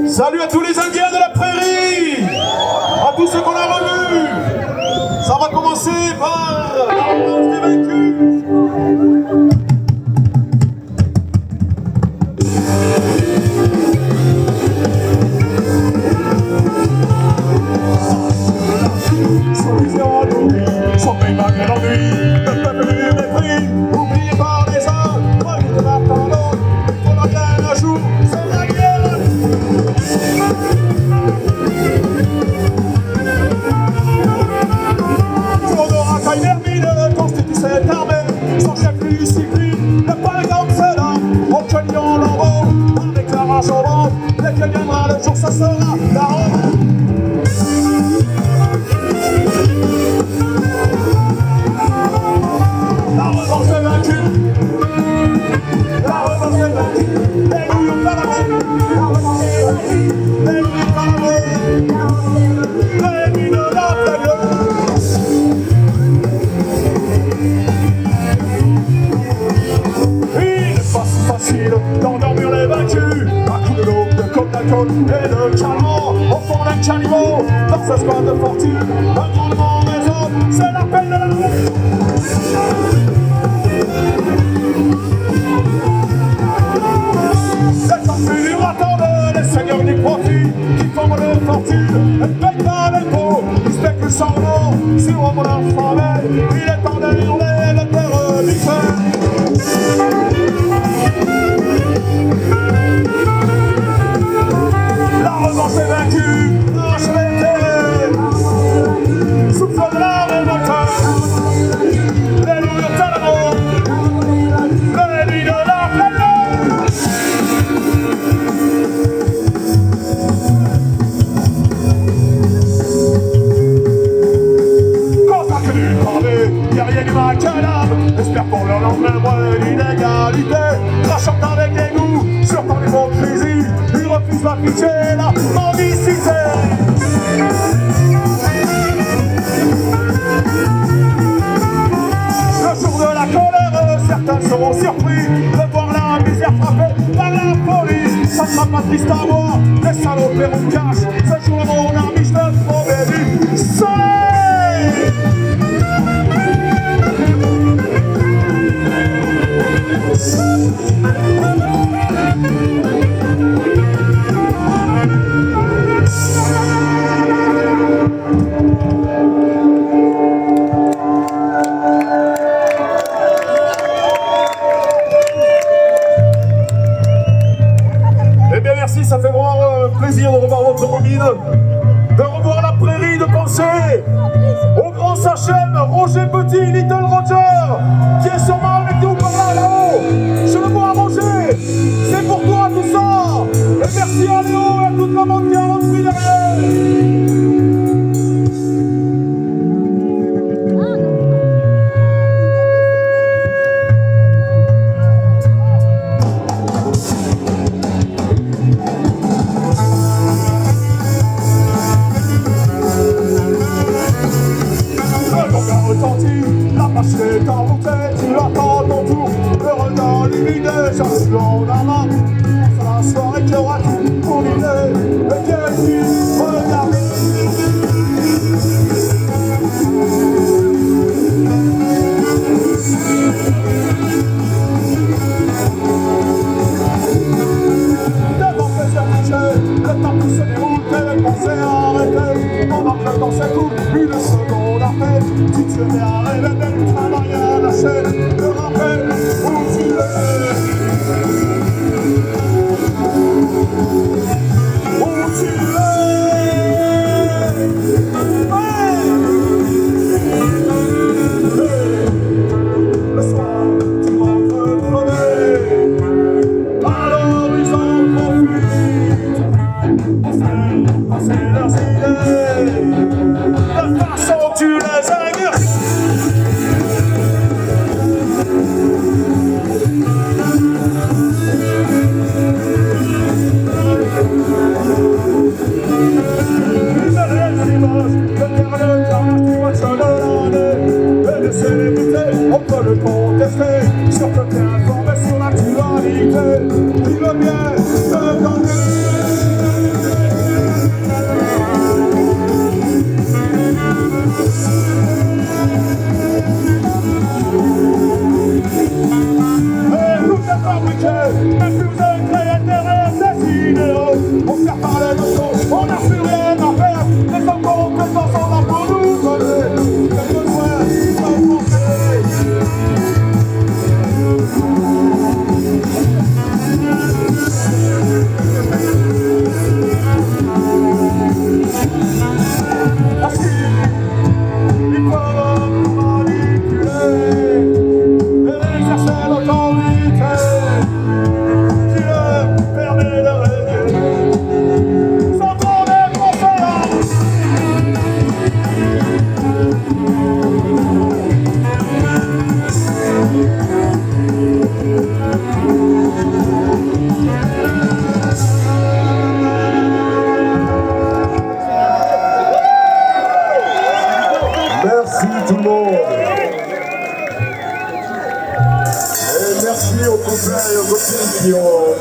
Salut à tous les Indiens de la prairie, à tous ceux qu'on a revus. Ça va commencer par la revanche des vaincus. Soumisé en l'oubli, sommeil malgré l'ennui, le peuple du mépris, oublié par les uns, remis par l'autre, il faudra bien un jour, c'est la guerre. Jour de racaille vermine, constitue cette armée, sans chef lui suffit, le palgame c'est là, au Kenyan lambeau, avec la rage au ventre, dès que viendra le jour, ça sera la revanche. La revanche est vaincue. La revanche est vaincue. Les bouillons par la main. La revanche est vaincue. Les bouillons par la main. Les mines de la plaine. Il n'est pas si facile d'endormir les vaincus. Un coup de l'eau, de côte d'alcool et de calmant. Au fond d'un caniveau, dans ce squat de fortune, un grandement raison, c'est l'appel de la rue. Les enflures attendent les seigneurs du profit qui forment leur fortune et payent pas l'impôt. Ils spéculent sans nom sur mon infamé. Il est temps de hurler le terreur du fer. La revanche est vaincue, lâche les terres. Souffle de la révolte. Les loups de Talamo. Les nuits de la plaine. Guerrier du macadam, espère pour leur lendemain l'inégalité. Crachant avec des goûts sur ton hypocrisie, ils refusent la pitié, la mendicité. Le jour de la colère, certains seront surpris de voir la misère frappée par la police. Ça ne sera pas triste à voir, les salauds paieront cash. Ce jour-là, mon ami, je te promets du soleil. Eh bien merci, ça fait vraiment plaisir de revoir votre bobine, de revoir la prairie, de penser au grand Sachem, Roger Petit, Little Roger, qui est sûrement avec nous par là-haut. Je le vois Roger, c'est pour toi tout ça. Et merci à Léo et à toute la bande qui a repris derrière. La marche est en montée, tu attends ton tour. Le regard lumineux, j'en l'on a marre. C'est la soirée qui aura tout pour l'idée. Et quel film, regardez. Devant ces affichés, le temps qui se déroule, tes pensées arrêtées. Pendant que le temps s'écoule, une seconde après, tu te mets à rêver d'être travail à lâcher. Le rappel où tu es. Où tu es. Le soir, tu rentres crevé. À l'horizon profite. On sait leurs idées. De façon tu les exerces.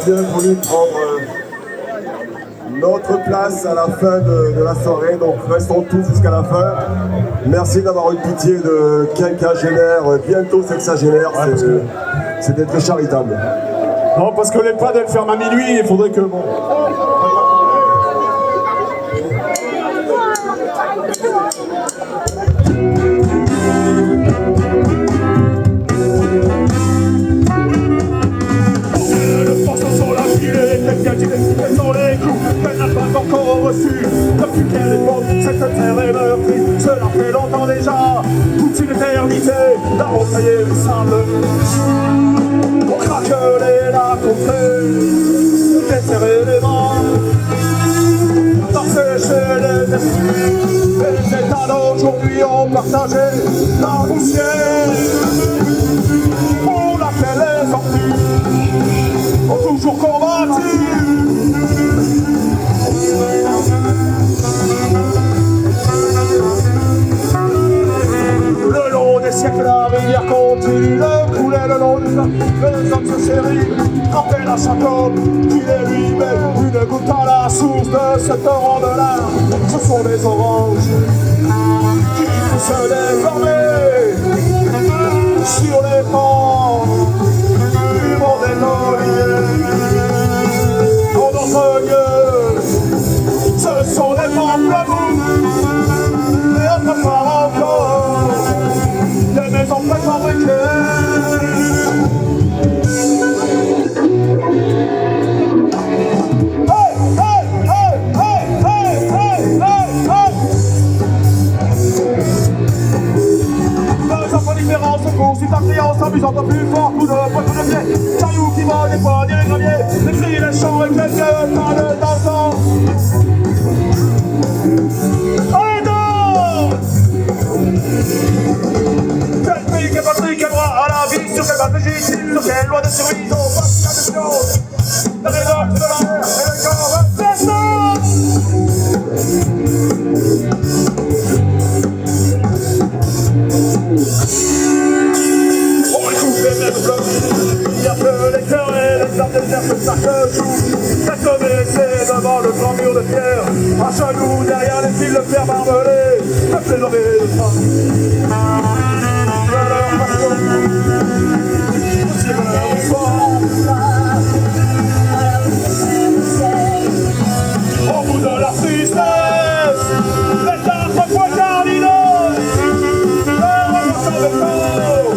bien voulu prendre notre place à la fin de la soirée, donc restons tous jusqu'à la fin. Merci d'avoir eu pitié de quinquagénaire, bientôt sexagénaire, c'était très charitable. Non, parce que l'EHPAD elle ferme à minuit, il faudrait que bon. Dans les coups qu'elle n'a pas encore reçu. Depuis quelle époque cette terre est meurtrie? Cela fait longtemps déjà, toute une éternité. La rentrée du sable, on craque la contrée, desserrer les bras, d'assécher les esprits. Les états d'aujourd'hui ont partagé la poussière pour laquelle les orties ont toujours combattu. Le long des siècles, la rivière continue de couler le long du fleuve. Les hommes se chérissent, tremper la chacope, qu'il est lui-même une goutte à la source de ce torrent de larmes. Ce sont des oranges qui poussent désormais sur les pans du monde des oliviers. En d'autres lieux, ce sont des pamplemousses, et autre part encore, des maisons préfabriquées. Hey, hey, hey, hey, hey, hey, hey, hey. Deux enfants différents se courent, si ta client s'amusant au plus fort, coup de poing, coup de pied, cailloux qui volent, des poignets, des graviers, des cris, des chants et quelques pas de dansant. Allez donc! Quel pays, quel patrie, quel droit à la vie, sur quelle base légitime, sur quelle loi de survie, non, pas si de choses. La révolte de l'air et le corps incessant. On écoute les mêmes blocs, il y a que les cœurs et les armes des terres que chaque jour. Cette baissée devant le grand mur de pierre, à genoux derrière les fils de fer barbelés, peuplés d'hommes et de femmes. De leur passion, aussi de leur histoire. Au bout de leur tristesse, les arbres poignardineux, leur remontant de corps,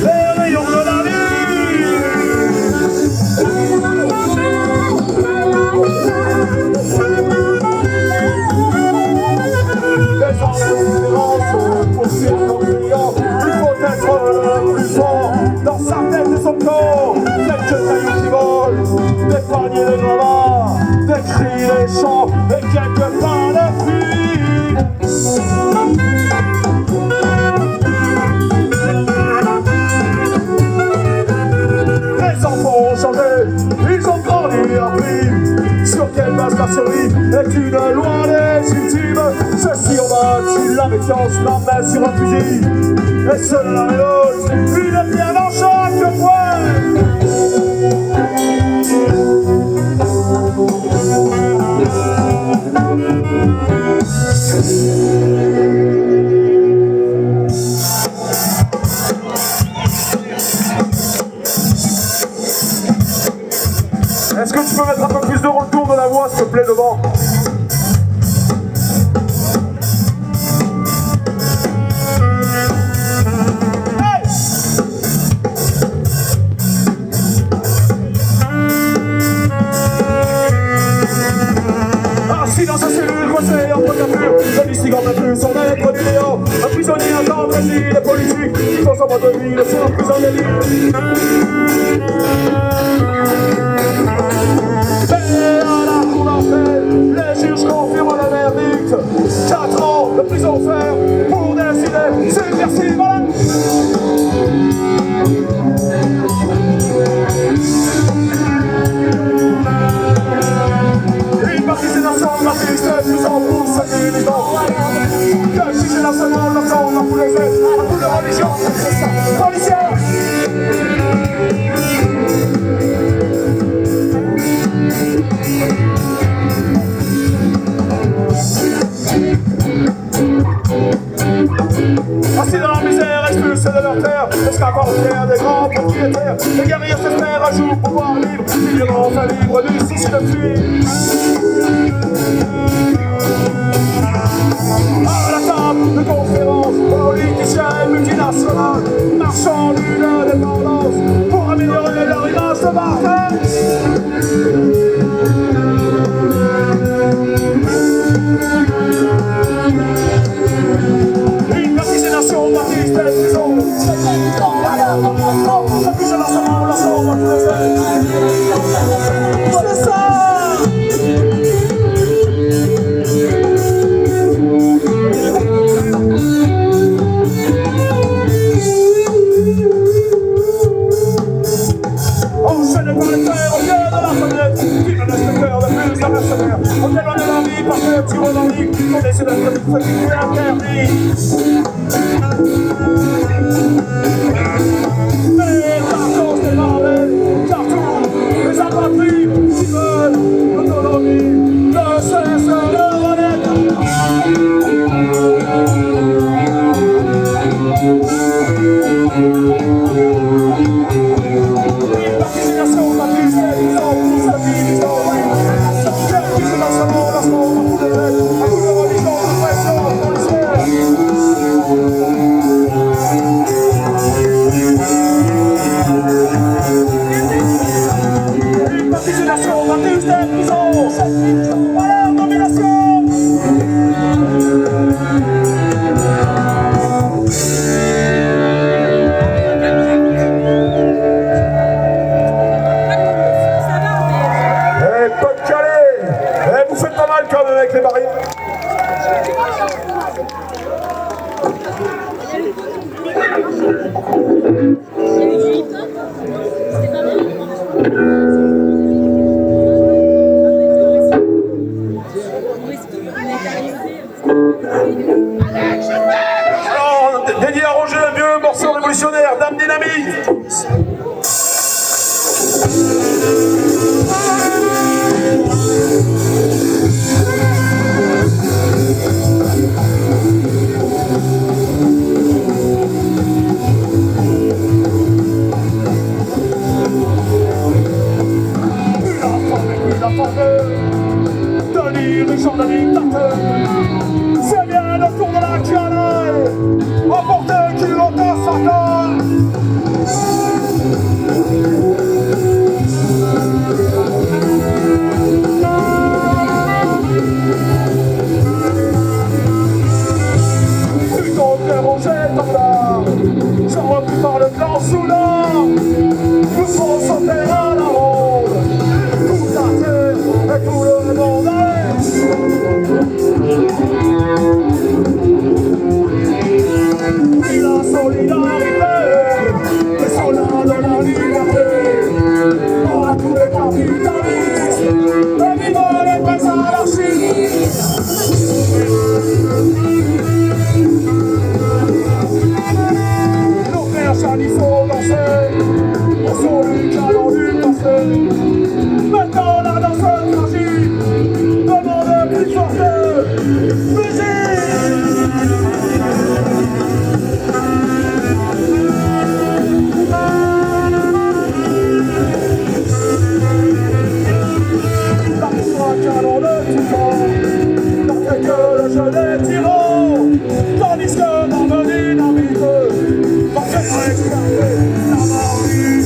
les rayons de la nuit. Les enfants pour suivre ton client, il faut être le plus fort dans sa tête et son corps. Quelques cailloux qui volent, des paniers de gravats, des cris, des chants et quelques pas de fuite. Les enfants ont changé, ils ont grandi et appris. Sur quelle base la survie est une loi légitime. Ceux-ci ont battu la méfiance, la main sur un fusil. Et seule la révolte, une pierre dans chaque poing. Est-ce que tu peux mettre un peu plus de retour de la voix, s'il te plaît, devant? Hey! Assis dans sa cellule, coincé en procapure, le listigant n'a plus son maître du néant. Un prisonnier attend les politiques, qui font son mode de vie, le soir prisonnier. Et à la cour d'appel, les juges confirment le verdict. 4 ans de prison ferme pour décider subversive. Voilà. Une partie des nations de la tristesse nous en pousse à militants. Que si c'est la seconde, la seconde, la foule les aides, la foule de religion, c'est ça, policière. jusqu'à porter des grands propriétaires. Les guerriers s'espèrent un jour pouvoir libre, finiront à libre du système fuit. À la table de conférence, politiciens multinationales, marchand d'une dépendance, pour améliorer leur image de marque. Une vaccination d'artistes et prisons. Plus de lancement, c'est ça. Enchaîné par les terres au pied de la fenêtre, qui me laisse le cœur de plus à mercenaire. On éloigne la vie par petits revendiques, on essaie d'être ce qui est interdit. Mais partout c'est mauvais, partout les apatries qui veulent l'autonomie ne cessent de renaître. Dédié à Roger le vieux, morceau révolutionnaire, Dame Dynamite. De dirigeants de dictateurs, c'est bien le tour de la cannelle, emporté qui l'entend s'attend. Plutôt que Roger Tandard, j'en repris par le clan Soudan, nous ferons sauter à la ronde, toute la terre et tout le monde. Et la solidarité, les soldats de la liberté, on a tous les capitalistes, et vive les vrais anarchistes. Nos frères Charlie faut danser, au son du canon du passé. Maintenant la danse tragique demande plus forte musique. Canon de tout temps, n'entrait que le jeu des tyrans, tandis que dans le dynamite, pensez à expliquer la mordue.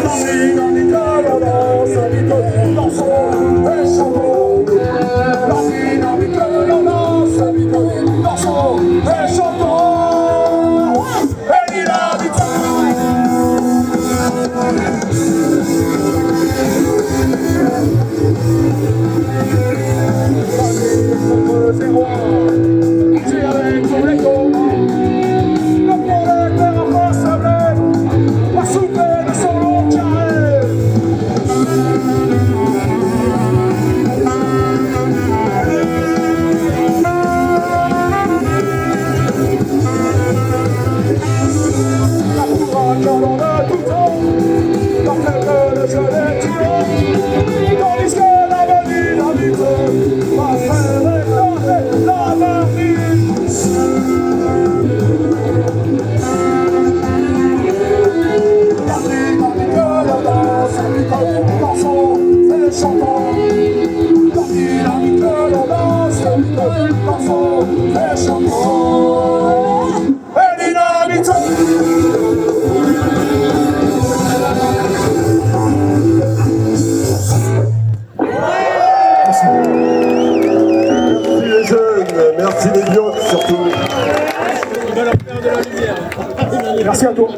La dynamite, la danse, habite, dansons et chantons. La dynamite, la danse, habite, dansons et chantons. Et dynamite. Zéro, c'est avec tous les combats, le prolétaire a rassemblé, a soufflé de son long carré. La foudre à canon de tout temps, dans le jeu des tyrans, tandis que la dynamite va faire éclater la main. dansons et chantons. La dynamique de la danse, dansons et chantons. Et dynamite. Merci les jeunes, merci les vieux surtout. Merci à toi.